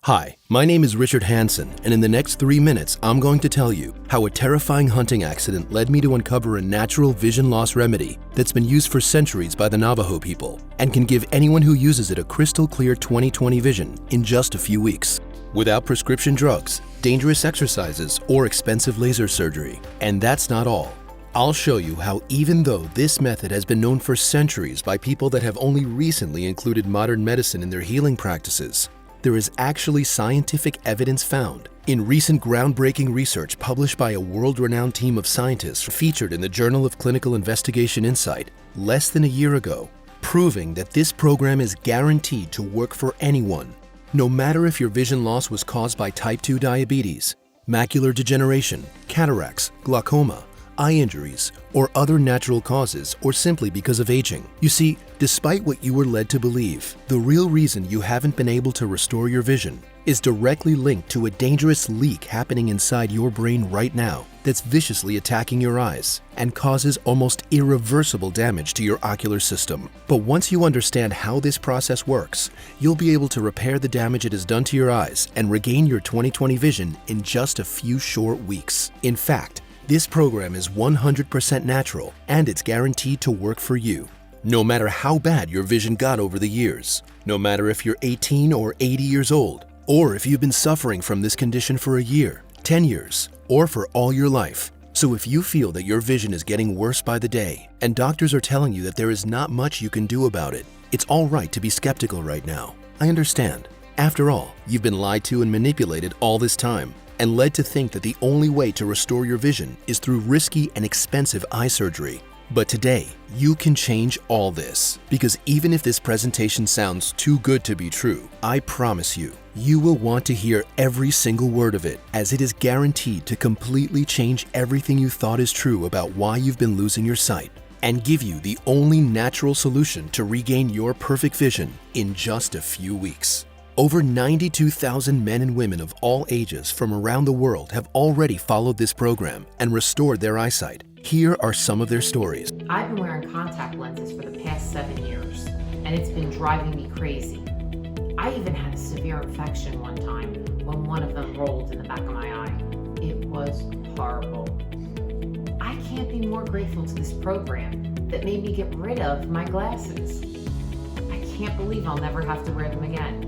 Hi, my name is Richard Hansen, and in the next 3 minutes, I'm going to tell you how a terrifying hunting accident led me to uncover a natural vision loss remedy that's been used for centuries by the Navajo people and can give anyone who uses it a crystal clear 20/20 vision in just a few weeks, without prescription drugs, dangerous exercises, or expensive laser surgery. And that's not all. I'll show you how even though this method has been known for centuries by people that have only recently included modern medicine in their healing practices, there is actually scientific evidence found in recent groundbreaking research published by a world-renowned team of scientists featured in the Journal of Clinical Investigation Insight less than a year ago, proving that this program is guaranteed to work for anyone, no matter if your vision loss was caused by type 2 diabetes, macular degeneration, cataracts, glaucoma, eye injuries, or other natural causes, or simply because of aging. You see, despite what you were led to believe, the real reason you haven't been able to restore your vision is directly linked to a dangerous leak happening inside your brain right now that's viciously attacking your eyes and causes almost irreversible damage to your ocular system. But once you understand how this process works, you'll be able to repair the damage it has done to your eyes and regain your 20/20 vision in just a few short weeks. In fact, this program is 100% natural, and it's guaranteed to work for you, no matter how bad your vision got over the years, no matter if you're 18 or 80 years old, or if you've been suffering from this condition for a year, 10 years, or for all your life. So if you feel that your vision is getting worse by the day, and doctors are telling you that there is not much you can do about it, it's all right to be skeptical right now. I understand. After all, you've been lied to and manipulated all this time, and led to think that the only way to restore your vision is through risky and expensive eye surgery. But today, you can change all this, because even if this presentation sounds too good to be true, I promise you, you will want to hear every single word of it, as it is guaranteed to completely change everything you thought is true about why you've been losing your sight, and give you the only natural solution to regain your perfect vision in just a few weeks. Over 92,000 men and women of all ages from around the world have already followed this program and restored their eyesight. Here are some of their stories. I've been wearing contact lenses for the past 7 years, and it's been driving me crazy. I even had a severe infection one time when one of them rolled in the back of my eye. It was horrible. I can't be more grateful to this program that made me get rid of my glasses. I can't believe I'll never have to wear them again.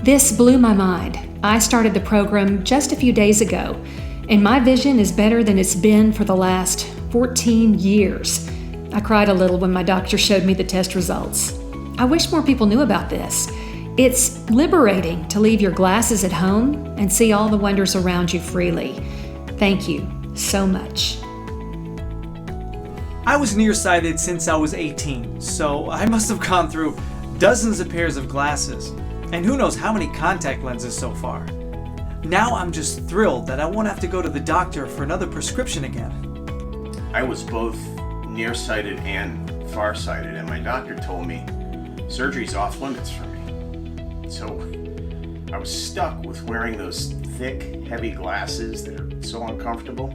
This blew my mind. I started the program just a few days ago, and my vision is better than it's been for the last 14 years. I cried a little when my doctor showed me the test results. I wish more people knew about this. It's liberating to leave your glasses at home and see all the wonders around you freely. Thank you so much. I was nearsighted since I was 18, so I must have gone through dozens of pairs of glasses. And who knows how many contact lenses so far. Now I'm just thrilled that I won't have to go to the doctor for another prescription again. I was both nearsighted and farsighted, and my doctor told me surgery's off limits for me. So I was stuck with wearing those thick, heavy glasses that are so uncomfortable.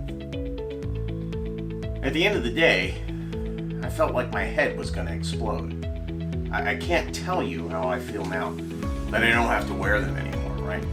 At the end of the day, I felt like my head was going to explode. I can't tell you how I feel now that I don't have to wear them anymore, right?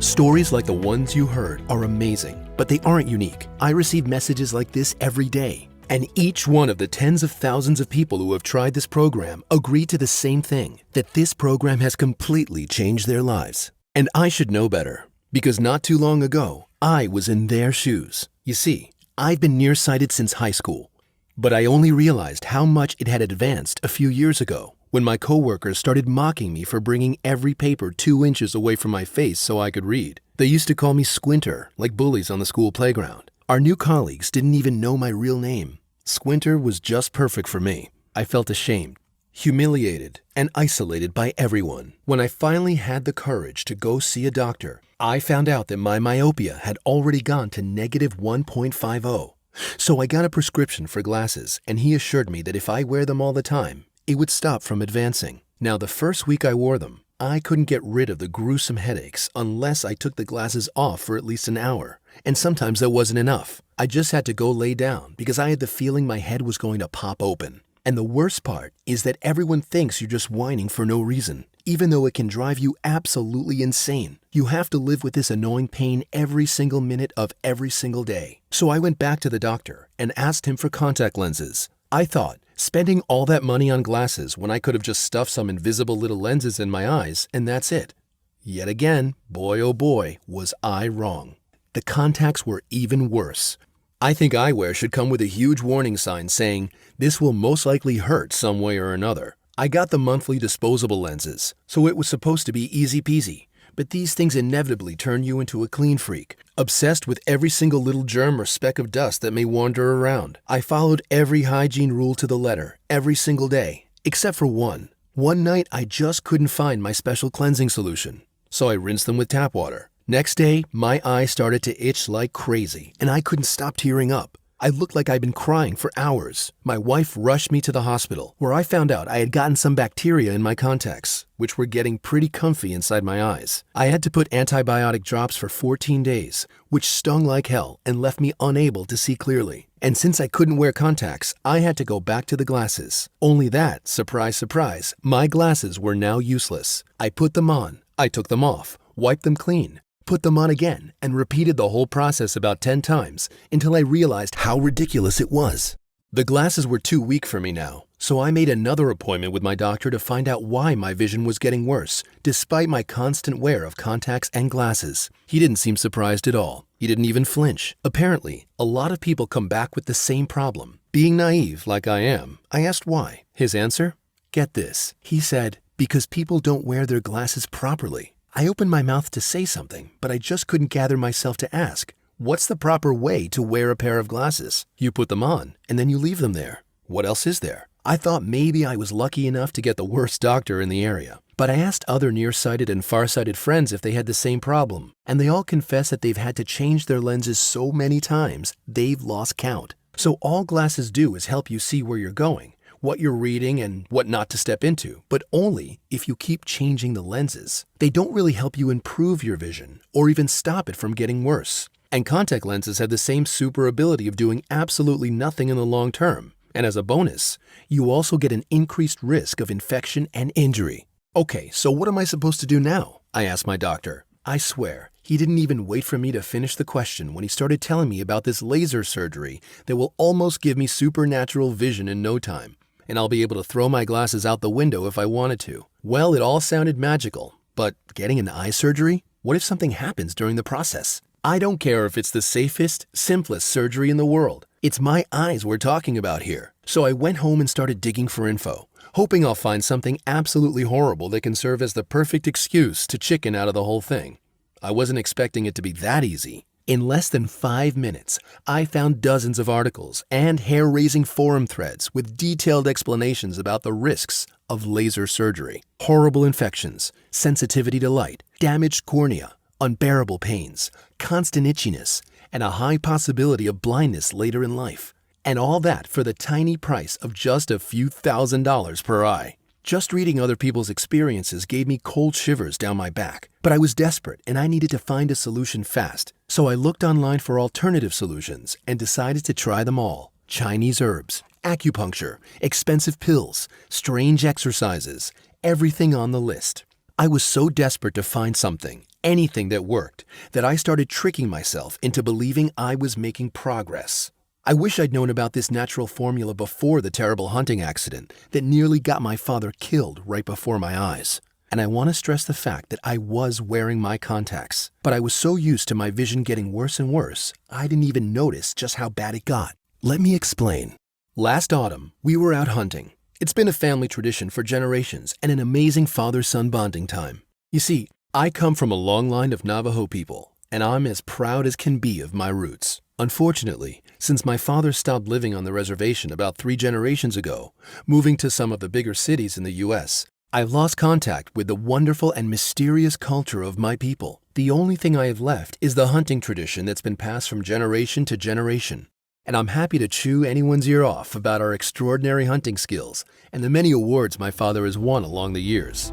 Stories like the ones you heard are amazing, but they aren't unique. I receive messages like this every day, and each one of the tens of thousands of people who have tried this program agree to the same thing, that this program has completely changed their lives. And I should know better, because not too long ago, I was in their shoes. You see, I've been nearsighted since high school, but I only realized how much it had advanced a few years ago, when my coworkers started mocking me for bringing every paper 2 inches away from my face so I could read. They used to call me Squinter, like bullies on the school playground. Our new colleagues didn't even know my real name. Squinter was just perfect for me. I felt ashamed, humiliated, and isolated by everyone. When I finally had the courage to go see a doctor, I found out that my myopia had already gone to negative 1.50. So I got a prescription for glasses, and he assured me that if I wear them all the time, it would stop from advancing. Now, the first week I wore them, I couldn't get rid of the gruesome headaches unless I took the glasses off for at least an hour. And sometimes that wasn't enough. I just had to go lay down because I had the feeling my head was going to pop open. And the worst part is that everyone thinks you're just whining for no reason. even though it can drive you absolutely insane. You have to live with this annoying pain every single minute of every single day. So I went back to the doctor and asked him for contact lenses. I thought, spending all that money on glasses when I could have just stuffed some invisible little lenses in my eyes and that's it. Yet again, boy oh boy, was I wrong. The contacts were even worse. I think eyewear should come with a huge warning sign saying, "This will most likely hurt some way or another." I got the monthly disposable lenses, so it was supposed to be easy peasy. But these things inevitably turn you into a clean freak, obsessed with every single little germ or speck of dust that may wander around. I followed every hygiene rule to the letter, every single day, except for one. One night I just couldn't find my special cleansing solution, so I rinsed them with tap water. Next day, my eyes started to itch like crazy, and I couldn't stop tearing up. I looked like I'd been crying for hours. My wife rushed me to the hospital, where I found out I had gotten some bacteria in my contacts, which were getting pretty comfy inside my eyes. I had to put antibiotic drops for 14 days, which stung like hell and left me unable to see clearly. And since I couldn't wear contacts, I had to go back to the glasses. Only that, surprise, surprise, my glasses were now useless. I put them on, I took them off, wiped them clean, put them on again, and repeated the whole process about 10 times until I realized how ridiculous it was. The glasses were too weak for me now, so I made another appointment with my doctor to find out why my vision was getting worse, despite my constant wear of contacts and glasses. He didn't seem surprised at all. He didn't even flinch. Apparently, a lot of people come back with the same problem. Being naive like I am, I asked why. His answer? Get this. He said, "Because people don't wear their glasses properly." I opened my mouth to say something, but I just couldn't gather myself to ask, what's the proper way to wear a pair of glasses? You put them on, and then you leave them there. What else is there? I thought maybe I was lucky enough to get the worst doctor in the area. But I asked other nearsighted and farsighted friends if they had the same problem, and they all confessed that they've had to change their lenses so many times, they've lost count. So all glasses do is help you see where you're going, what you're reading, and what not to step into, but only if you keep changing the lenses. They don't really help you improve your vision or even stop it from getting worse. And contact lenses have the same super ability of doing absolutely nothing in the long term. And as a bonus, you also get an increased risk of infection and injury. Okay, so what am I supposed to do now? I asked my doctor. I swear, he didn't even wait for me to finish the question when he started telling me about this laser surgery that will almost give me supernatural vision in no time, and I'll be able to throw my glasses out the window if I wanted to. Well, it all sounded magical, but getting an eye surgery? What if something happens during the process? I don't care if it's the safest, simplest surgery in the world. It's my eyes we're talking about here. So I went home and started digging for info, hoping I'll find something absolutely horrible that can serve as the perfect excuse to chicken out of the whole thing. I wasn't expecting it to be that easy. In less than 5 minutes, I found dozens of articles and hair-raising forum threads with detailed explanations about the risks of laser surgery, horrible infections, sensitivity to light, damaged cornea, unbearable pains, constant itchiness, and a high possibility of blindness later in life. And all that for the tiny price of just a few $1,000s per eye. Just reading other people's experiences gave me cold shivers down my back, but I was desperate and I needed to find a solution fast. So I looked online for alternative solutions and decided to try them all. Chinese herbs, acupuncture, expensive pills, strange exercises, everything on the list. I was so desperate to find something, anything that worked, that I started tricking myself into believing I was making progress. I wish I'd known about this natural formula before the terrible hunting accident that nearly got my father killed right before my eyes. And I want to stress the fact that I was wearing my contacts, but I was so used to my vision getting worse and worse, I didn't even notice just how bad it got. Let me explain. Last autumn, we were out hunting. It's been a family tradition for generations and an amazing father-son bonding time. You see, I come from a long line of Navajo people, and I'm as proud as can be of my roots. Unfortunately, since my father stopped living on the reservation about 3 generations ago, moving to some of the bigger cities in the U.S., I've lost contact with the wonderful and mysterious culture of my people. The only thing I have left is the hunting tradition that's been passed from generation to generation. And I'm happy to chew anyone's ear off about our extraordinary hunting skills and the many awards my father has won along the years.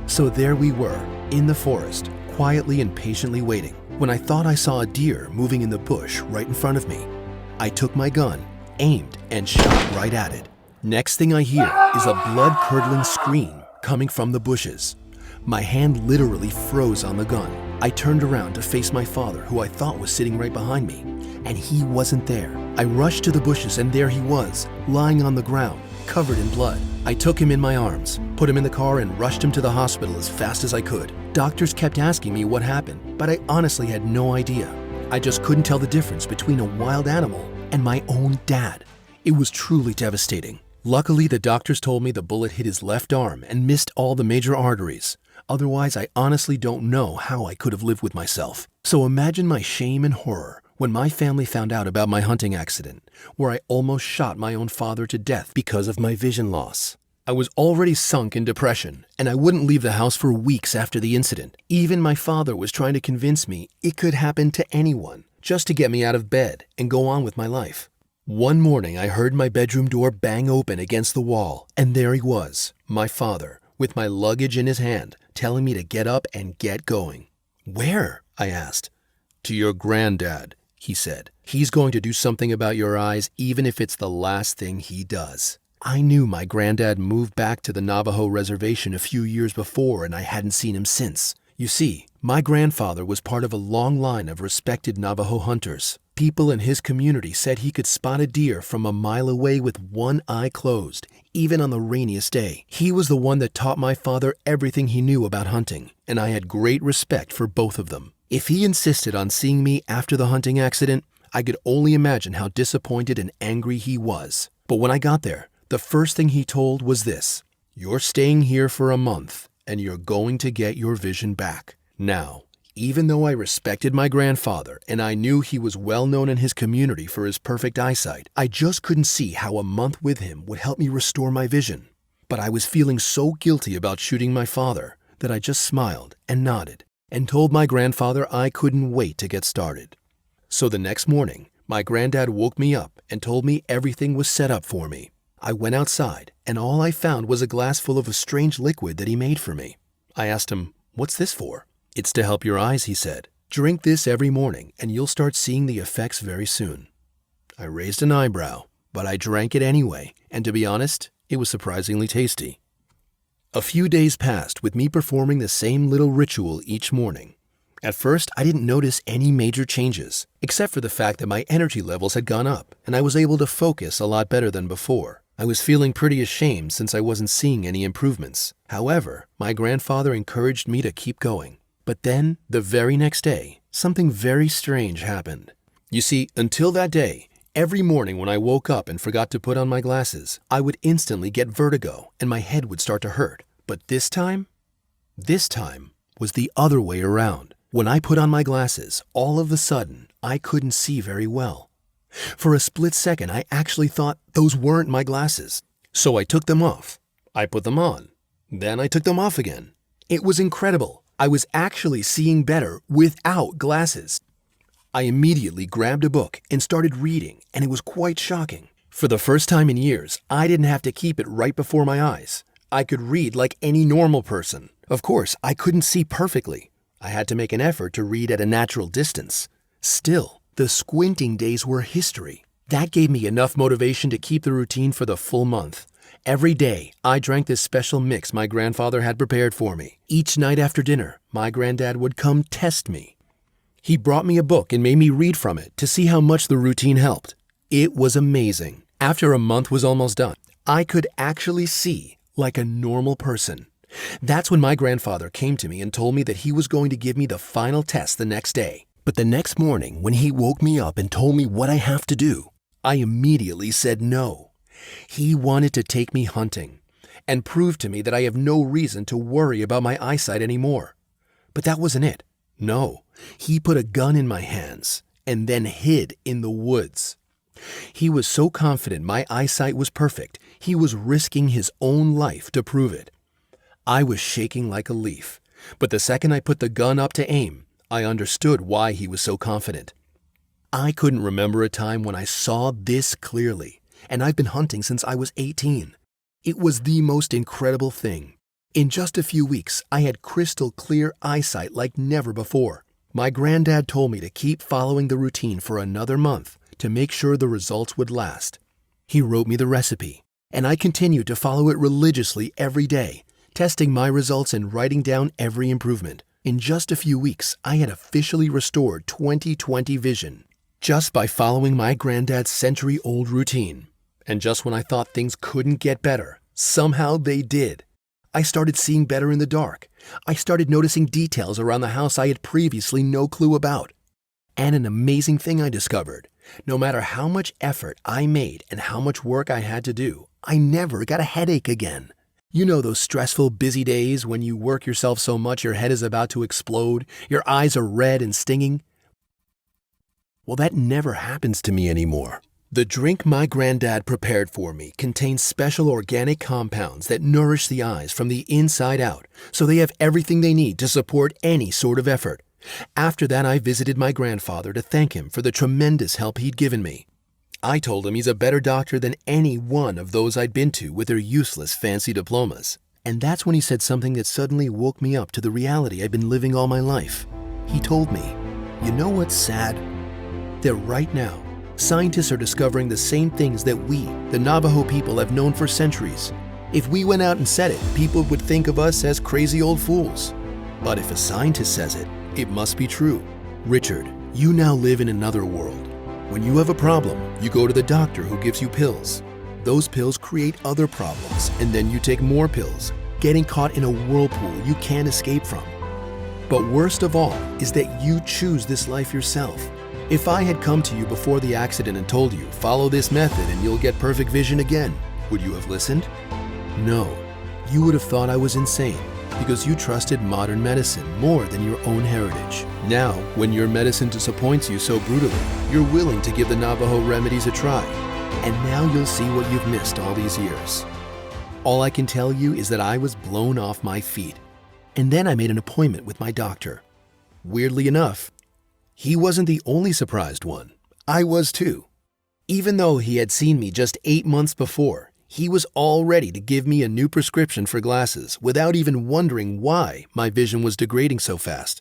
So there we were, in the forest, quietly and patiently waiting, when I thought I saw a deer moving in the bush right in front of me. I took my gun, aimed, and shot right at it. Next thing I hear is a blood-curdling scream coming from the bushes. My hand literally froze on the gun. I turned around to face my father, who I thought was sitting right behind me, and he wasn't there. I rushed to the bushes, and there he was, lying on the ground, covered in blood. I took him in my arms, put him in the car, and rushed him to the hospital as fast as I could. Doctors kept asking me what happened, but I honestly had no idea. I just couldn't tell the difference between a wild animal and my own dad. It was truly devastating. Luckily, the doctors told me the bullet hit his left arm and missed all the major arteries. Otherwise, I honestly don't know how I could have lived with myself. So imagine my shame and horror when my family found out about my hunting accident, where I almost shot my own father to death because of my vision loss. I was already sunk in depression, and I wouldn't leave the house for weeks after the incident. Even my father was trying to convince me it could happen to anyone, just to get me out of bed and go on with my life. One morning, I heard my bedroom door bang open against the wall, and there he was, my father, with my luggage in his hand, telling me to get up and get going. "Where?" I asked. "To your granddad," he said. "He's going to do something about your eyes, even if it's the last thing he does." I knew my granddad moved back to the Navajo reservation a few years before, and I hadn't seen him since. You see, my grandfather was part of a long line of respected Navajo hunters. People in his community said he could spot a deer from a mile away with one eye closed, even on the rainiest day. He was the one that taught my father everything he knew about hunting, and I had great respect for both of them. If he insisted on seeing me after the hunting accident, I could only imagine how disappointed and angry he was. But when I got there, the first thing he told was this: "You're staying here for a month, and you're going to get your vision back." Now, even though I respected my grandfather and I knew he was well known in his community for his perfect eyesight, I just couldn't see how a month with him would help me restore my vision. But I was feeling so guilty about shooting my father that I just smiled and nodded and told my grandfather I couldn't wait to get started. So the next morning, my granddad woke me up and told me everything was set up for me. I went outside, and all I found was a glass full of a strange liquid that he made for me. I asked him, "What's this for?" "It's to help your eyes," he said. "Drink this every morning, and you'll start seeing the effects very soon." I raised an eyebrow, but I drank it anyway, and to be honest, it was surprisingly tasty. A few days passed with me performing the same little ritual each morning. At first, I didn't notice any major changes, except for the fact that my energy levels had gone up, and I was able to focus a lot better than before. I was feeling pretty ashamed since I wasn't seeing any improvements. However, my grandfather encouraged me to keep going. But then, the very next day, something very strange happened. You see, until that day, every morning when I woke up and forgot to put on my glasses, I would instantly get vertigo and my head would start to hurt. But this time was the other way around. When I put on my glasses, all of a sudden, I couldn't see very well. For a split second, I actually thought those weren't my glasses. So I took them off. I put them on. Then I took them off again. It was incredible. I was actually seeing better without glasses. I immediately grabbed a book and started reading, and it was quite shocking. For the first time in years, I didn't have to keep it right before my eyes. I could read like any normal person. Of course, I couldn't see perfectly. I had to make an effort to read at a natural distance. Still, the squinting days were history. That gave me enough motivation to keep the routine for the full month. Every day, I drank this special mix my grandfather had prepared for me. Each night after dinner, my granddad would come test me. He brought me a book and made me read from it to see how much the routine helped. It was amazing. After a month was almost done, I could actually see like a normal person. That's when my grandfather came to me and told me that he was going to give me the final test the next day. But the next morning, when he woke me up and told me what I have to do, I immediately said no. He wanted to take me hunting and prove to me that I have no reason to worry about my eyesight anymore. But that wasn't it. No, he put a gun in my hands and then hid in the woods. He was so confident my eyesight was perfect, he was risking his own life to prove it. I was shaking like a leaf, but the second I put the gun up to aim, I understood why he was so confident. I couldn't remember a time when I saw this clearly, and I've been hunting since I was 18. It was the most incredible thing. In just a few weeks, I had crystal clear eyesight like never before. My granddad told me to keep following the routine for another month to make sure the results would last. He wrote me the recipe, and I continued to follow it religiously every day, testing my results and writing down every improvement. In just a few weeks, I had officially restored 20/20 vision, just by following my granddad's century-old routine. And just when I thought things couldn't get better, somehow they did. I started seeing better in the dark. I started noticing details around the house I had previously no clue about. And an amazing thing I discovered: no matter how much effort I made and how much work I had to do, I never got a headache again. You know those stressful, busy days when you work yourself so much your head is about to explode, your eyes are red and stinging? Well, that never happens to me anymore. The drink my granddad prepared for me contains special organic compounds that nourish the eyes from the inside out, so they have everything they need to support any sort of effort. After that, I visited my grandfather to thank him for the tremendous help he'd given me. I told him he's a better doctor than any one of those I'd been to with their useless fancy diplomas. And that's when he said something that suddenly woke me up to the reality I'd been living all my life. He told me, "You know what's sad? That right now, scientists are discovering the same things that we, the Navajo people, have known for centuries. If we went out and said it, people would think of us as crazy old fools. But if a scientist says it, it must be true. Richard, you now live in another world. When you have a problem, you go to the doctor who gives you pills. Those pills create other problems, and then you take more pills, getting caught in a whirlpool you can't escape from. But worst of all is that you choose this life yourself. If I had come to you before the accident and told you, follow this method and you'll get perfect vision again, would you have listened? No, you would have thought I was insane because you trusted modern medicine more than your own heritage. Now, when your medicine disappoints you so brutally, you're willing to give the Navajo remedies a try. And now you'll see what you've missed all these years. All I can tell you is that I was blown off my feet. And then I made an appointment with my doctor. Weirdly enough, he wasn't the only surprised one. I was too. Even though he had seen me just 8 months before, he was all ready to give me a new prescription for glasses without even wondering why my vision was degrading so fast.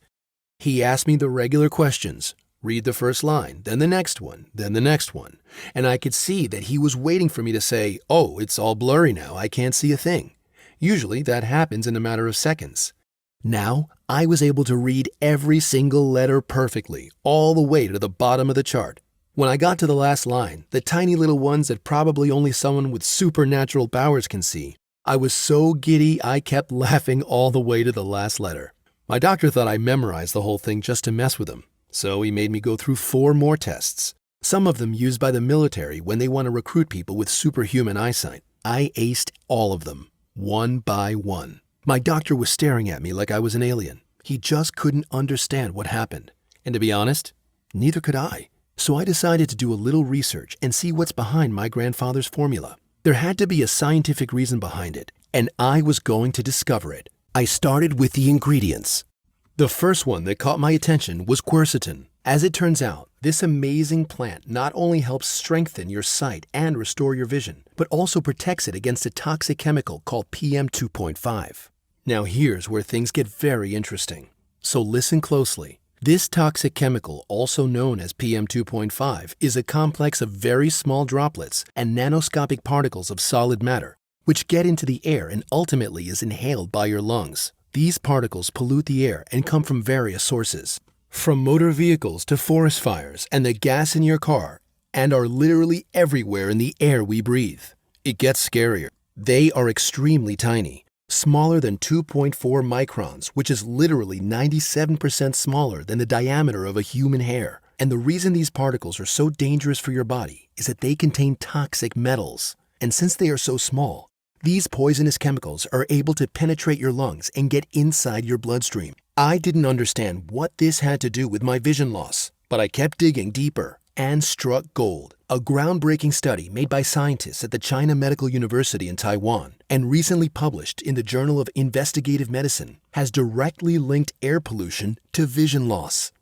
He asked me the regular questions. Read the first line, then the next one, then the next one. And I could see that he was waiting for me to say, "Oh, it's all blurry now, I can't see a thing." Usually that happens in a matter of seconds. Now, I was able to read every single letter perfectly, all the way to the bottom of the chart. When I got to the last line, the tiny little ones that probably only someone with supernatural powers can see, I was so giddy I kept laughing all the way to the last letter. My doctor thought I memorized the whole thing just to mess with him, so he made me go through 4 more tests, some of them used by the military when they want to recruit people with superhuman eyesight. I aced all of them, one by one. My doctor was staring at me like I was an alien. He just couldn't understand what happened. And to be honest, neither could I. So I decided to do a little research and see what's behind my grandfather's formula. There had to be a scientific reason behind it, and I was going to discover it. I started with the ingredients. The first one that caught my attention was quercetin. As it turns out, this amazing plant not only helps strengthen your sight and restore your vision, but also protects it against a toxic chemical called PM 2.5. Now here's where things get very interesting. So listen closely. This toxic chemical, also known as PM 2.5, is a complex of very small droplets and nanoscopic particles of solid matter, which get into the air and ultimately is inhaled by your lungs. These particles pollute the air and come from various sources, from motor vehicles to forest fires and the gas in your car, and are literally everywhere in the air we breathe. It gets scarier. They are extremely tiny, smaller than 2.4 microns, which is literally 97% smaller than the diameter of a human hair. And the reason these particles are so dangerous for your body is that they contain toxic metals. And since they are so small, these poisonous chemicals are able to penetrate your lungs and get inside your bloodstream. I didn't understand what this had to do with my vision loss, but I kept digging deeper and struck gold. A groundbreaking study made by scientists at the China Medical University in Taiwan and recently published in the Journal of Investigative Medicine has directly linked air pollution to vision loss.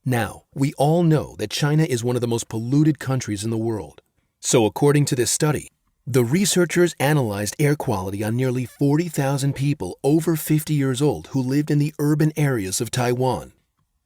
Now, we all know that China is one of the most polluted countries in the world. So according to this study, the researchers analyzed air quality on nearly 40,000 people over 50 years old who lived in the urban areas of Taiwan.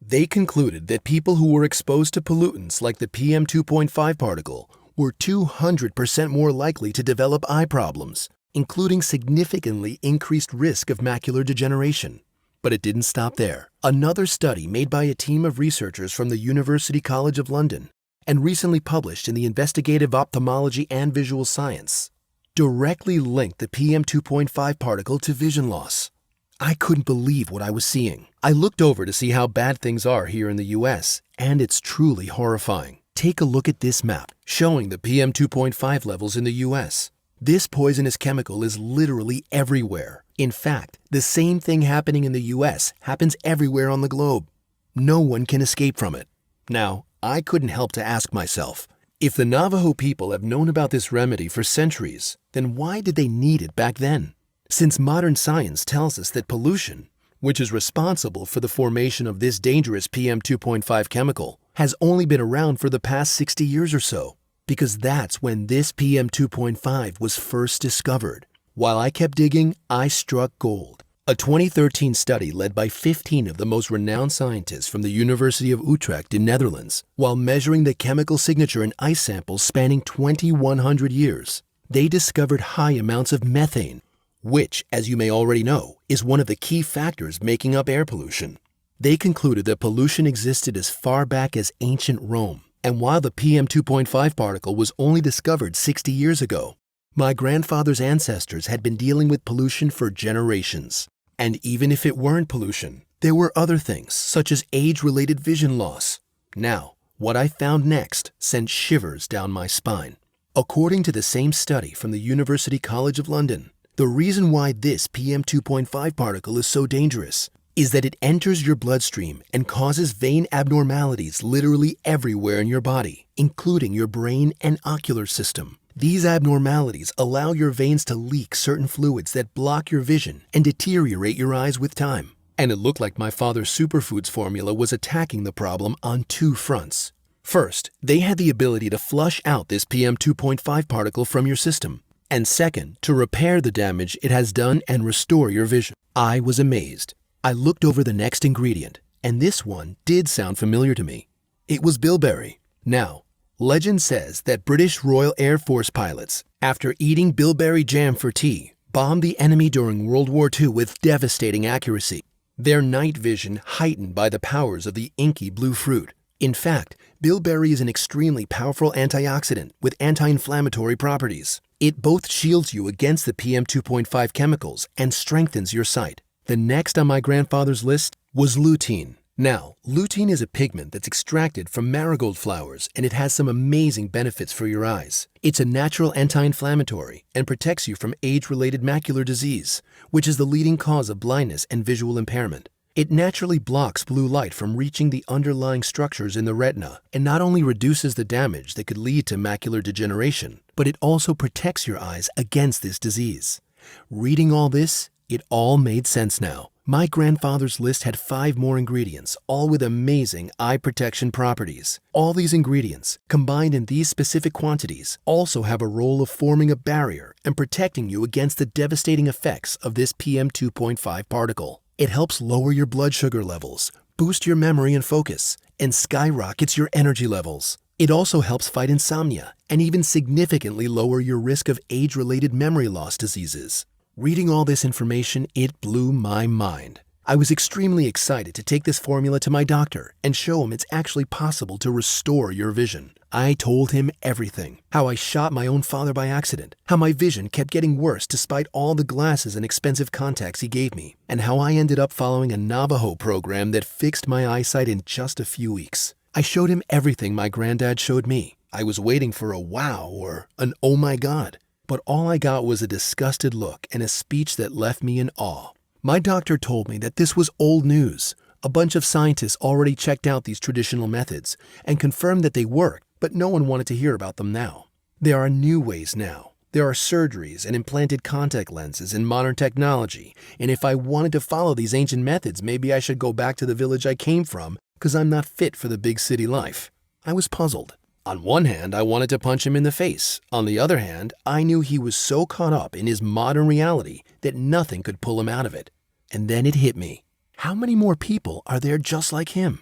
They concluded that people who were exposed to pollutants like the PM 2.5 particle were 200% more likely to develop eye problems. including significantly increased risk of macular degeneration. But it didn't stop there. Another study made by a team of researchers from the University College of London and recently published in the Investigative Ophthalmology and Visual Science directly linked the PM2.5 particle to vision loss. I couldn't believe what I was seeing. I looked over to see how bad things are here in the US, and it's truly horrifying. Take a look at this map showing the PM2.5 levels in the US. This poisonous chemical is literally everywhere. In fact, the same thing happening in the US happens everywhere on the globe. No one can escape from it. Now, I couldn't help to ask myself, if the Navajo people have known about this remedy for centuries, then why did they need it back then? Since modern science tells us that pollution, which is responsible for the formation of this dangerous PM2.5 chemical, has only been around for the past 60 years or so, because that's when this PM2.5 was first discovered. While I kept digging, I struck gold. A 2013 study led by 15 of the most renowned scientists from the University of Utrecht in Netherlands, while measuring the chemical signature in ice samples spanning 2,100 years, they discovered high amounts of methane, which, as you may already know, is one of the key factors making up air pollution. They concluded that pollution existed as far back as ancient Rome, and while the PM2.5 particle was only discovered 60 years ago, my grandfather's ancestors had been dealing with pollution for generations. And even if it weren't pollution, there were other things, such as age-related vision loss. Now, what I found next sent shivers down my spine. According to the same study from the University College of London, the reason why this PM2.5 particle is so dangerous is that it enters your bloodstream and causes vein abnormalities literally everywhere in your body, including your brain and ocular system. These abnormalities allow your veins to leak certain fluids that block your vision and deteriorate your eyes with time. And it looked like my father's superfoods formula was attacking the problem on two fronts. First, they had the ability to flush out this PM2.5 particle from your system. And second, to repair the damage it has done and restore your vision. I was amazed. I looked over the next ingredient, and this one did sound familiar to me. It was bilberry. Now, legend says that British Royal Air Force pilots, after eating bilberry jam for tea, bombed the enemy during World War II with devastating accuracy. Their night vision heightened by the powers of the inky blue fruit. In fact, bilberry is an extremely powerful antioxidant with anti-inflammatory properties. It both shields you against the PM2.5 chemicals and strengthens your sight. The next on my grandfather's list was lutein. Now, lutein is a pigment that's extracted from marigold flowers, and it has some amazing benefits for your eyes. It's a natural anti-inflammatory and protects you from age-related macular disease, which is the leading cause of blindness and visual impairment. It naturally blocks blue light from reaching the underlying structures in the retina and not only reduces the damage that could lead to macular degeneration, but it also protects your eyes against this disease. Reading all this, it all made sense now. My grandfather's list had 5 more ingredients, all with amazing eye protection properties. All these ingredients, combined in these specific quantities, also have a role of forming a barrier and protecting you against the devastating effects of this PM2.5 particle. It helps lower your blood sugar levels, boost your memory and focus, and skyrockets your energy levels. It also helps fight insomnia and even significantly lower your risk of age-related memory loss diseases. Reading all this information, it blew my mind. I was extremely excited to take this formula to my doctor and show him it's actually possible to restore your vision. I told him everything. How I shot my own father by accident, how my vision kept getting worse despite all the glasses and expensive contacts he gave me, and how I ended up following a Navajo program that fixed my eyesight in just a few weeks. I showed him everything my granddad showed me. I was waiting for a wow or an oh my god. But all I got was a disgusted look and a speech that left me in awe. My doctor told me that this was old news. A bunch of scientists already checked out these traditional methods and confirmed that they worked, but no one wanted to hear about them now. There are new ways now. There are surgeries and implanted contact lenses and modern technology, and if I wanted to follow these ancient methods, maybe I should go back to the village I came from because I'm not fit for the big city life. I was puzzled. On one hand, I wanted to punch him in the face. On the other hand, I knew he was so caught up in his modern reality that nothing could pull him out of it. And then it hit me. How many more people are there just like him?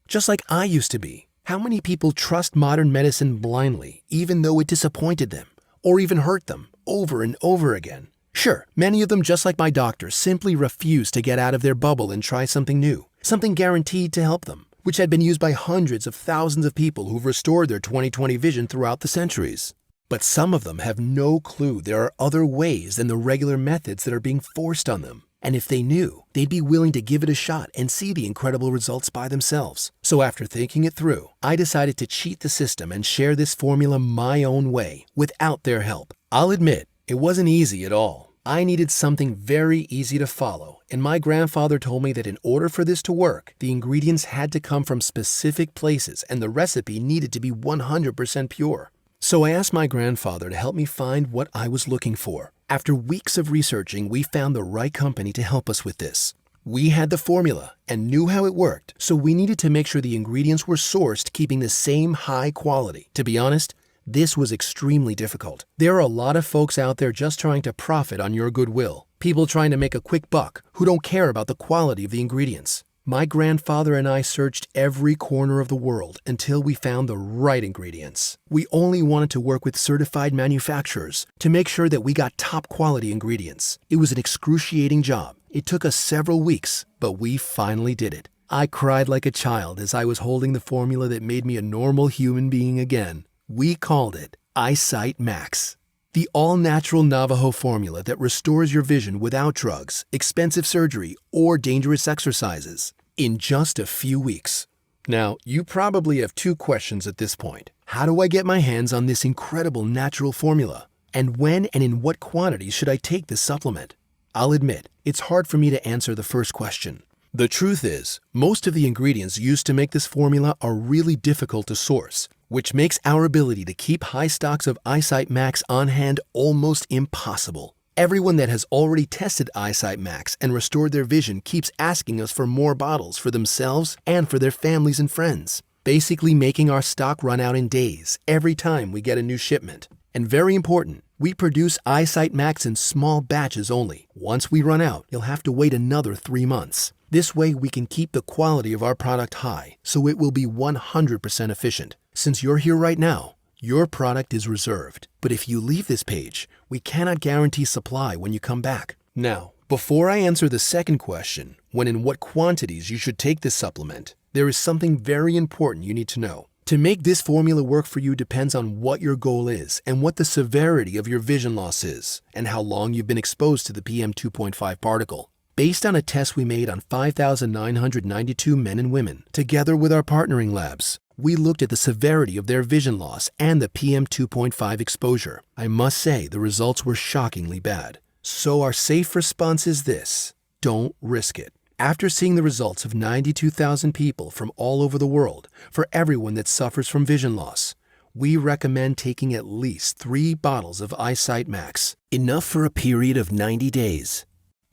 Just like I used to be. How many people trust modern medicine blindly, even though it disappointed them, or even hurt them, over and over again? Sure, many of them, just like my doctor, simply refused to get out of their bubble and try something new, something guaranteed to help them, which had been used by hundreds of thousands of people who've restored their 20/20 vision throughout the centuries. But some of them have no clue there are other ways than the regular methods that are being forced on them. And if they knew, they'd be willing to give it a shot and see the incredible results by themselves. So after thinking it through, I decided to cheat the system and share this formula my own way, without their help. I'll admit, it wasn't easy at all. I needed something very easy to follow, and my grandfather told me that in order for this to work, the ingredients had to come from specific places and the recipe needed to be 100% pure. So I asked my grandfather to help me find what I was looking for. After weeks of researching, we found the right company to help us with this. We had the formula and knew how it worked, so we needed to make sure the ingredients were sourced keeping the same high quality. To be honest, this was extremely difficult. There are a lot of folks out there just trying to profit on your goodwill. People trying to make a quick buck who don't care about the quality of the ingredients. My grandfather and I searched every corner of the world until we found the right ingredients. We only wanted to work with certified manufacturers to make sure that we got top quality ingredients. It was an excruciating job. It took us several weeks, but we finally did it. I cried like a child as I was holding the formula that made me a normal human being again. We called it Eyesight Max, the all-natural Navajo formula that restores your vision without drugs, expensive surgery, or dangerous exercises in just a few weeks. Now, you probably have two questions at this point. How do I get my hands on this incredible natural formula? And when and in what quantities should I take this supplement? I'll admit, it's hard for me to answer the first question. The truth is, most of the ingredients used to make this formula are really difficult to source, which makes our ability to keep high stocks of Eyesight Max on hand almost impossible. Everyone that has already tested Eyesight Max and restored their vision keeps asking us for more bottles for themselves and for their families and friends, basically making our stock run out in days every time we get a new shipment. And very important, we produce Eyesight Max in small batches only. Once we run out, you'll have to wait another 3 months. This way we can keep the quality of our product high, so it will be 100% efficient. Since you're here right now, your product is reserved. But if you leave this page, we cannot guarantee supply when you come back. Now, before I answer the second question, when and what quantities you should take this supplement, there is something very important you need to know. To make this formula work for you depends on what your goal is and what the severity of your vision loss is, and how long you've been exposed to the PM 2.5 particle. Based on a test we made on 5,992 men and women, together with our partnering labs, we looked at the severity of their vision loss and the PM 2.5 exposure. I must say the results were shockingly bad. So our safe response is this: don't risk it. After seeing the results of 92,000 people from all over the world, for everyone that suffers from vision loss, we recommend taking at least 3 bottles of Eyesight Max, enough for a period of 90 days.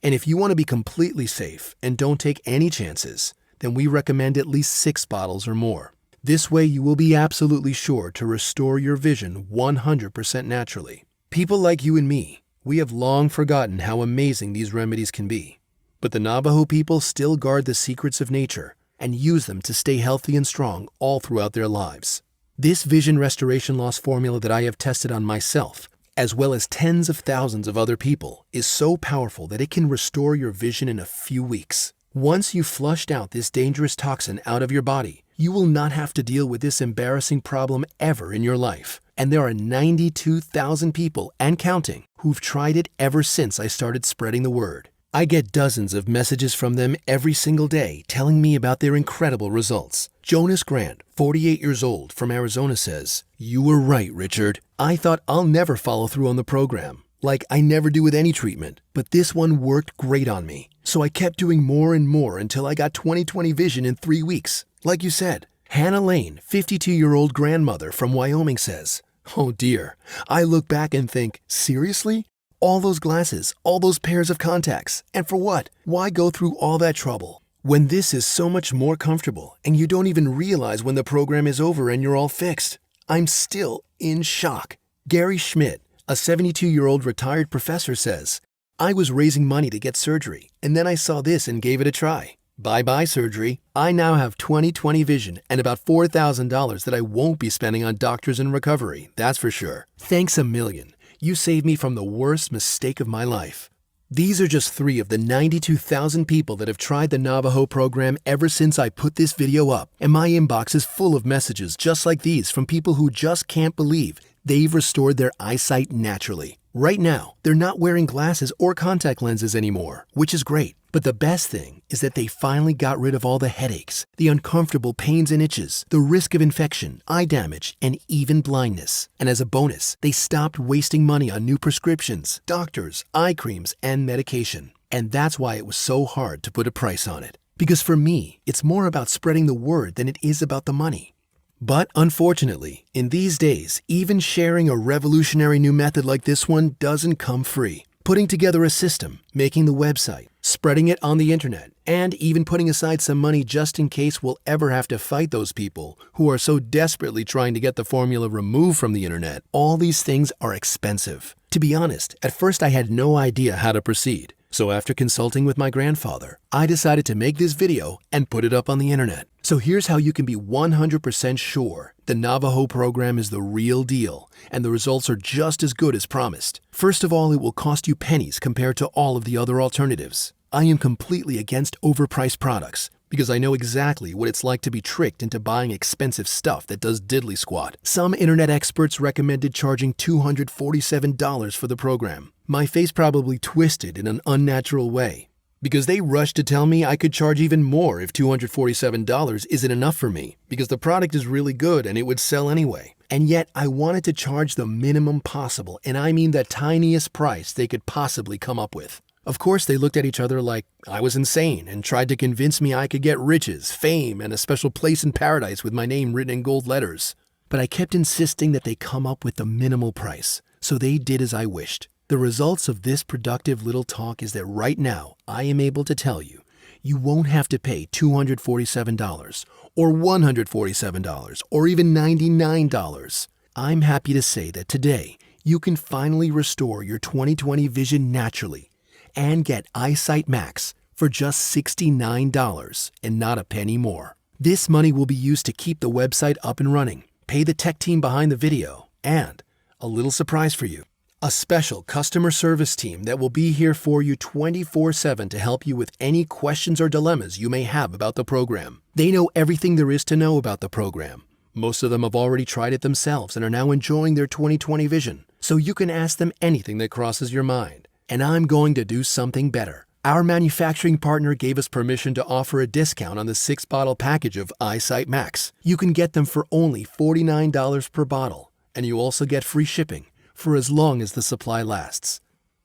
And if you want to be completely safe and don't take any chances, then we recommend at least 6 bottles or more. This way you will be absolutely sure to restore your vision 100% naturally. People like you and me, we have long forgotten how amazing these remedies can be. But the Navajo people still guard the secrets of nature and use them to stay healthy and strong all throughout their lives. This vision restoration loss formula that I have tested on myself, as well as tens of thousands of other people, is so powerful that it can restore your vision in a few weeks. Once you've flushed out this dangerous toxin out of your body, you will not have to deal with this embarrassing problem ever in your life. And there are 92,000 people and counting who've tried it ever since I started spreading the word. I get dozens of messages from them every single day telling me about their incredible results. Jonas Grant, 48 years old, from Arizona says, "You were right, Richard. I thought I'll never follow through on the program, like I never do with any treatment, but this one worked great on me. So I kept doing more and more until I got 20/20 vision in 3 weeks. Like you said." Hannah Lane, 52-year-old grandmother from Wyoming says, "Oh dear, I look back and think, seriously? All those glasses, all those pairs of contacts, and for what? Why go through all that trouble when this is so much more comfortable and you don't even realize when the program is over and you're all fixed? I'm still in shock." Gary Schmidt, a 72-year-old retired professor, says, "I was raising money to get surgery, and then I saw this and gave it a try. Bye-bye surgery. I now have 20/20 vision and about $4,000 that I won't be spending on doctors and recovery, that's for sure. Thanks a million. You saved me from the worst mistake of my life. These are just 3 of the 92,000 people that have tried the Navajo program ever since I put this video up, and my inbox is full of messages just like these from people who just can't believe they've restored their eyesight naturally. Right now, they're not wearing glasses or contact lenses anymore, which is great. But the best thing is that they finally got rid of all the headaches, the uncomfortable pains and itches, the risk of infection, eye damage, and even blindness. And as a bonus, they stopped wasting money on new prescriptions, doctors, eye creams, and medication. And that's why it was so hard to put a price on it. Because for me, it's more about spreading the word than it is about the money. But unfortunately, in these days, even sharing a revolutionary new method like this one doesn't come free. Putting together a system, making the website, spreading it on the internet, and even putting aside some money just in case we'll ever have to fight those people who are so desperately trying to get the formula removed from the internet, all these things are expensive. To be honest, at first I had no idea how to proceed. So after consulting with my grandfather, I decided to make this video and put it up on the internet. So here's how you can be 100% sure the Navajo program is the real deal and the results are just as good as promised. First of all, it will cost you pennies compared to all of the other alternatives. I am completely against overpriced products because I know exactly what it's like to be tricked into buying expensive stuff that does diddly squat. Some internet experts recommended charging $247 for the program. My face probably twisted in an unnatural way because they rushed to tell me I could charge even more if $247 isn't enough for me because the product is really good and it would sell anyway. And yet I wanted to charge the minimum possible, and I mean the tiniest price they could possibly come up with. Of course, they looked at each other like I was insane and tried to convince me I could get riches, fame, and a special place in paradise with my name written in gold letters. But I kept insisting that they come up with the minimal price, so they did as I wished. The results of this productive little talk is that right now, I am able to tell you, you won't have to pay $247 or $147 or even $99. I'm happy to say that today, you can finally restore your 20/20 vision naturally and get Eyesight Max for just $69 and not a penny more. This money will be used to keep the website up and running, pay the tech team behind the video, and a little surprise for you. A special customer service team that will be here for you 24/7 to help you with any questions or dilemmas you may have about the program. They know everything there is to know about the program. Most of them have already tried it themselves and are now enjoying their 20/20 vision, so you can ask them anything that crosses your mind. And I'm going to do something better. Our manufacturing partner gave us permission to offer a discount on the 6-bottle package of Eyesight Max. You can get them for only $49 per bottle, and you also get free shipping for as long as the supply lasts.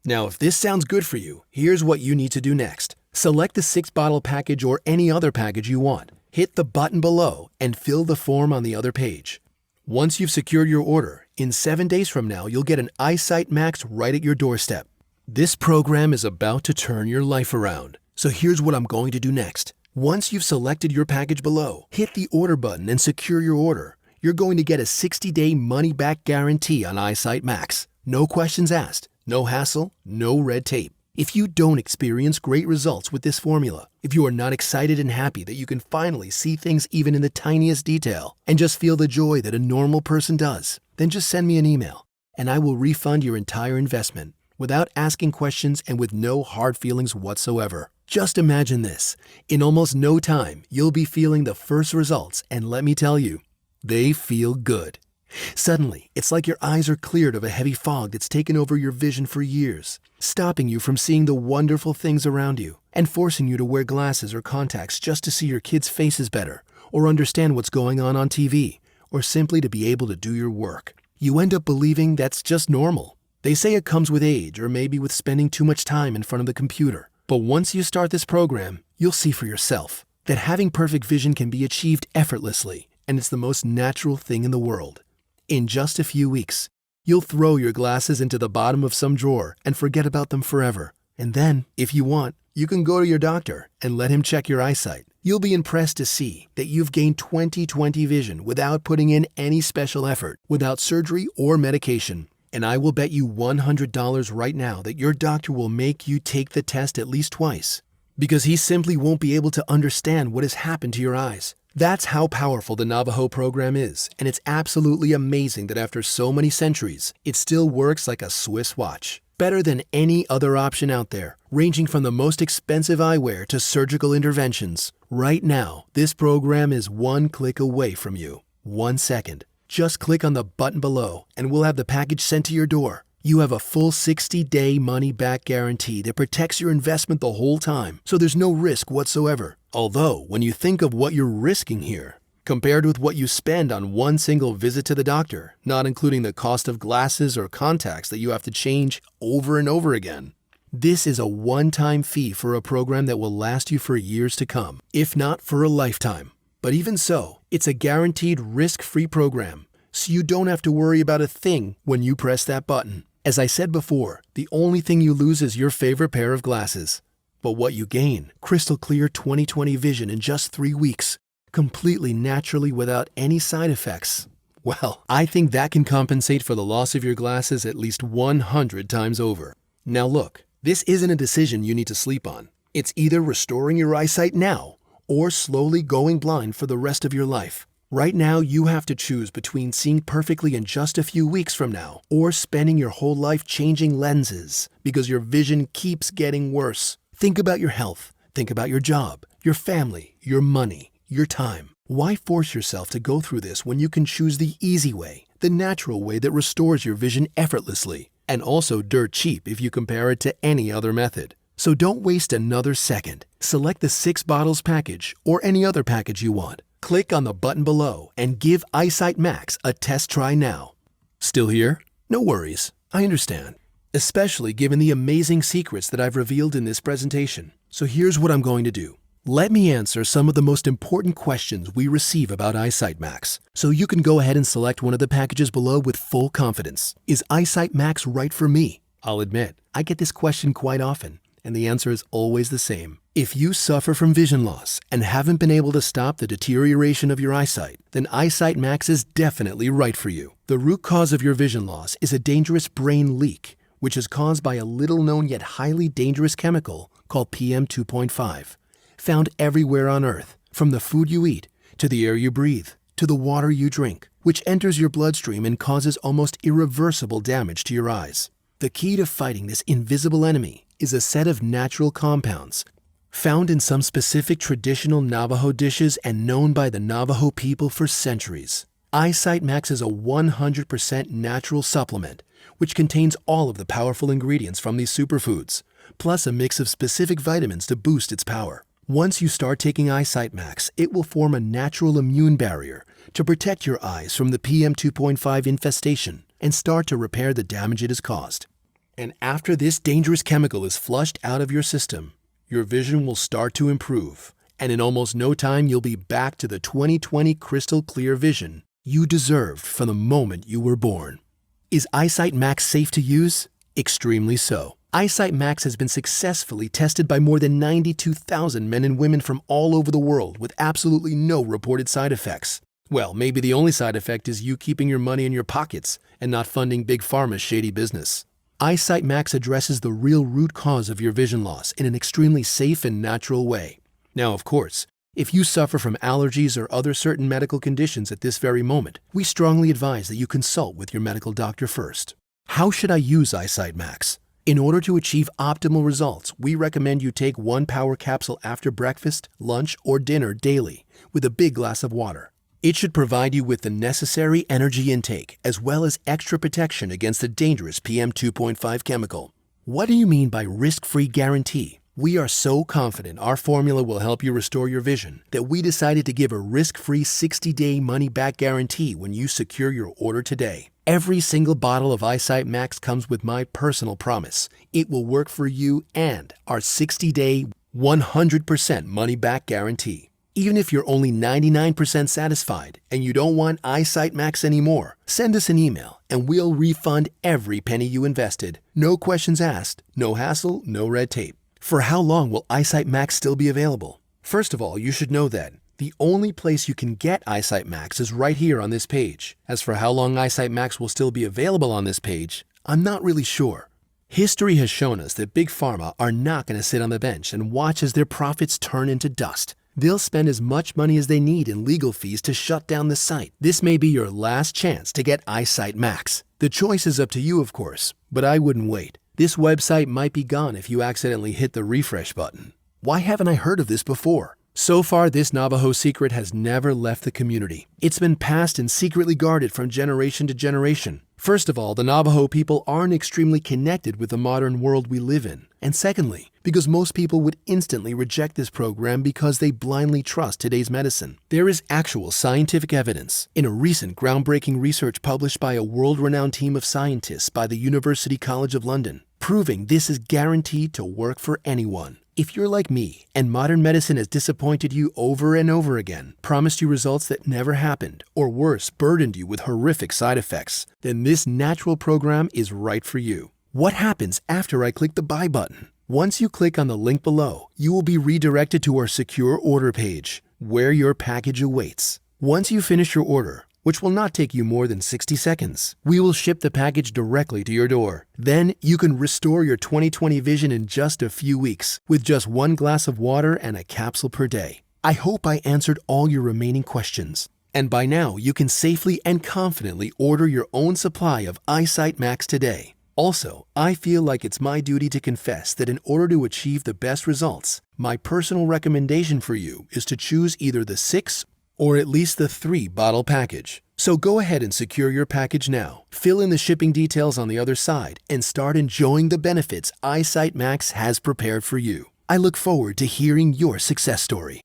Now, if this sounds good for you, here's what you need to do next. Select the 6-bottle package or any other package you want. Hit the button below and fill the form on the other page. Once you've secured your order, in 7 days from now, you'll get an Eyesight Max right at your doorstep. This program is about to turn your life around. So here's what I'm going to do next. Once you've selected your package below, hit the order button and secure your order. You're going to get a 60-day money-back guarantee on Eyesight Max. No questions asked, no hassle, no red tape. If you don't experience great results with this formula, if you are not excited and happy that you can finally see things even in the tiniest detail and just feel the joy that a normal person does, then just send me an email and I will refund your entire investment without asking questions and with no hard feelings whatsoever. Just imagine this. In almost no time, you'll be feeling the first results, and let me tell you, they feel good. Suddenly, it's like your eyes are cleared of a heavy fog that's taken over your vision for years, stopping you from seeing the wonderful things around you and forcing you to wear glasses or contacts just to see your kids' faces better or understand what's going on TV or simply to be able to do your work. You end up believing that's just normal. They say it comes with age or maybe with spending too much time in front of the computer. But once you start this program, you'll see for yourself that having perfect vision can be achieved effortlessly, and it's the most natural thing in the world. In just a few weeks, you'll throw your glasses into the bottom of some drawer and forget about them forever. And then, if you want, you can go to your doctor and let him check your eyesight. You'll be impressed to see that you've gained 20/20 vision without putting in any special effort, without surgery or medication. And I will bet you $100 right now that your doctor will make you take the test at least twice, because he simply won't be able to understand what has happened to your eyes. That's how powerful the Navajo program is, and it's absolutely amazing that after so many centuries, it still works like a Swiss watch. Better than any other option out there, ranging from the most expensive eyewear to surgical interventions. Right now, this program is one click away from you. 1 second. Just click on the button below and we'll have the package sent to your door. You have a full 60-day money-back guarantee that protects your investment the whole time, so there's no risk whatsoever. Although, when you think of what you're risking here, compared with what you spend on one single visit to the doctor, not including the cost of glasses or contacts that you have to change over and over again. This is a one-time fee for a program that will last you for years to come, if not for a lifetime. But even so, it's a guaranteed risk-free program, so you don't have to worry about a thing when you press that button. As I said before, the only thing you lose is your favorite pair of glasses. But what you gain, crystal clear 20/20 vision in just 3 weeks, completely naturally without any side effects. Well, I think that can compensate for the loss of your glasses at least 100 times over. Now look, this isn't a decision you need to sleep on. It's either restoring your eyesight now or slowly going blind for the rest of your life. Right now, you have to choose between seeing perfectly in just a few weeks from now or spending your whole life changing lenses because your vision keeps getting worse. Think about your health. Think about your job, your family, your money, your time. Why force yourself to go through this when you can choose the easy way, the natural way that restores your vision effortlessly, and also dirt cheap if you compare it to any other method? So don't waste another second. Select the 6 bottles package or any other package you want. Click on the button below and give Eyesight Max a test try now. Still here? No worries. I understand. Especially given the amazing secrets that I've revealed in this presentation. So here's what I'm going to do. Let me answer some of the most important questions we receive about Eyesight Max, so you can go ahead and select one of the packages below with full confidence. Is Eyesight Max right for me? I'll admit, I get this question quite often, and the answer is always the same. If you suffer from vision loss and haven't been able to stop the deterioration of your eyesight, then Eyesight Max is definitely right for you. The root cause of your vision loss is a dangerous brain leak, which is caused by a little-known yet highly dangerous chemical called PM 2.5, found everywhere on Earth, from the food you eat, to the air you breathe, to the water you drink, which enters your bloodstream and causes almost irreversible damage to your eyes. The key to fighting this invisible enemy is a set of natural compounds found in some specific traditional Navajo dishes and known by the Navajo people for centuries. Eyesight Max is a 100% natural supplement, which contains all of the powerful ingredients from these superfoods, plus a mix of specific vitamins to boost its power. Once you start taking Eyesight Max, it will form a natural immune barrier to protect your eyes from the PM 2.5 infestation and start to repair the damage it has caused. And after this dangerous chemical is flushed out of your system, your vision will start to improve, and in almost no time you'll be back to the 20/20 crystal clear vision you deserved from the moment you were born. Is Eyesight Max safe to use? Extremely so. Eyesight Max has been successfully tested by more than 92,000 men and women from all over the world with absolutely no reported side effects. Well, maybe the only side effect is you keeping your money in your pockets and not funding Big Pharma's shady business. Eyesight Max addresses the real root cause of your vision loss in an extremely safe and natural way. Now, of course, if you suffer from allergies or other certain medical conditions at this very moment, we strongly advise that you consult with your medical doctor first. How should I use Eyesight Max? In order to achieve optimal results, we recommend you take 1 power capsule after breakfast, lunch, or dinner daily with a big glass of water. It should provide you with the necessary energy intake as well as extra protection against the dangerous PM 2.5 chemical. What do you mean by risk-free guarantee? We are so confident our formula will help you restore your vision that we decided to give a risk-free 60-day money-back guarantee when you secure your order today. Every single bottle of Eyesight Max comes with my personal promise. It will work for you and our 60-day, 100% money-back guarantee. Even if you're only 99% satisfied and you don't want Eyesight Max anymore, send us an email and we'll refund every penny you invested. No questions asked, no hassle, no red tape. For how long will Eyesight Max still be available? First of all, you should know that the only place you can get Eyesight Max is right here on this page. As for how long Eyesight Max will still be available on this page, I'm not really sure. History has shown us that Big Pharma are not going to sit on the bench and watch as their profits turn into dust. They'll spend as much money as they need in legal fees to shut down the site. This may be your last chance to get Eyesight Max. The choice is up to you, of course, but I wouldn't wait. This website might be gone if you accidentally hit the refresh button. Why haven't I heard of this before? So far, this Navajo secret has never left the community. It's been passed and secretly guarded from generation to generation. First of all, the Navajo people aren't extremely connected with the modern world we live in. And secondly, because most people would instantly reject this program because they blindly trust today's medicine. There is actual scientific evidence in a recent groundbreaking research published by a world-renowned team of scientists by the University College of London, proving this is guaranteed to work for anyone. If you're like me and modern medicine has disappointed you over and over again, promised you results that never happened, or worse, burdened you with horrific side effects, then this natural program is right for you. What happens after I click the buy button? Once you click on the link below, you will be redirected to our secure order page, where your package awaits. Once you finish your order, which will not take you more than 60 seconds, we will ship the package directly to your door. Then you can restore your 20/20 vision in just a few weeks with just 1 glass of water and a capsule per day. I hope I answered all your remaining questions. And by now, you can safely and confidently order your own supply of Eyesight Max today. Also, I feel like it's my duty to confess that in order to achieve the best results, my personal recommendation for you is to choose either the 6 or at least the 3-bottle package. So go ahead and secure your package now. Fill in the shipping details on the other side and start enjoying the benefits Eyesight Max has prepared for you. I look forward to hearing your success story.